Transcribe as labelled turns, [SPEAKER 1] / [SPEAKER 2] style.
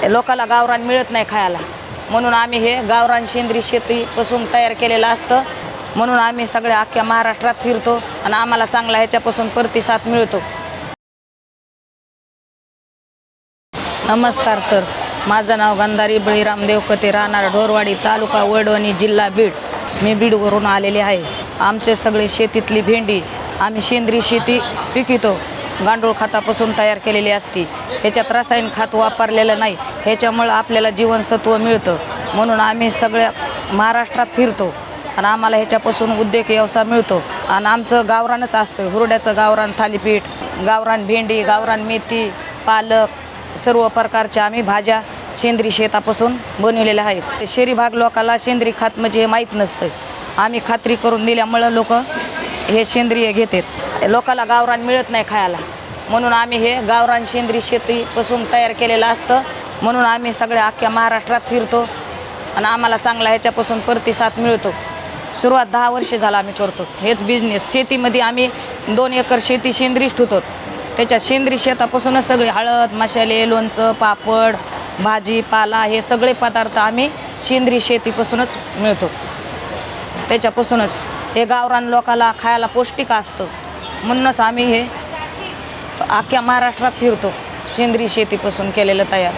[SPEAKER 1] लोकाला गावरान मिळत नाही खायला, म्हणून आम्ही हे गावरान सेंद्रिय शेतीपासून तयार केलेलं असतं. म्हणून आम्ही सगळ्या अख्ख्या महाराष्ट्रात फिरतो आणि आम्हाला चांगला ह्याच्यापासून प्रतिसाद मिळतो. नमस्कार सर, माझं नाव गंधारी बळीराम देवकते, राहणार ढोरवाडी, तालुका वडवणी, जिल्हा बीड. मी बीडवरून आलेले आहे. आमचे सगळे शेतीतली भेंडी आम्ही सेंद्रिय शेती पिकवतो. गांडूळ खतापासून तयार केलेली असते. ह्याच्यात रासायनिक खत वापरलेलं नाही. ह्याच्यामुळं आपल्याला जीवनसत्व मिळतं. म्हणून आम्ही सगळ्या महाराष्ट्रात फिरतो आणि आम्हाला ह्याच्यापासून उद्योग व्यवसाय मिळतो. आणि आमचं गावरानच असतं. हुरड्याचं गावरान थालीपीठ, गावरान भेंडी, गावरान मेथी, पालक, सर्व प्रकारच्या आम्ही भाज्या सेंद्रिय शेतापासून बनवलेल्या आहेत. शहरी भाग लोकाला सेंद्रिय खत म्हणजे हे माहीत नसतं. आम्ही खात्री करून दिल्यामुळं लोक हे सेंद्रिय घेतात. लोकाला गावरान मिळत नाही खायला, म्हणून आम्ही हे गावरान सेंद्रिय शेतीपासून तयार केलेलं असतं. म्हणून आम्ही सगळ्या अख्ख्या महाराष्ट्रात फिरतो आणि आम्हाला चांगला ह्याच्यापासून प्रतिसाद मिळतो. सुरुवात 10 वर्षे झाला आम्ही करतो हेच बिझनेस. शेतीमध्ये आम्ही 2 एकर शेती सेंद्रिय ठेवतो. त्याच्या सेंद्रिय शेतापासूनच सगळे हळद, मसाले, लोणचं, पापड, भाजीपाला हे सगळे पदार्थ आम्ही सेंद्रिय शेतीपासूनच मिळतो. त्याच्यापासूनच हे गावरान लोकाला खायला पौष्टिक असतं. म्हणूनच आम्ही हे अख्ख्या महाराष्ट्रात फिरतो सेंद्रिय शेतीपासून केलेलं तयार.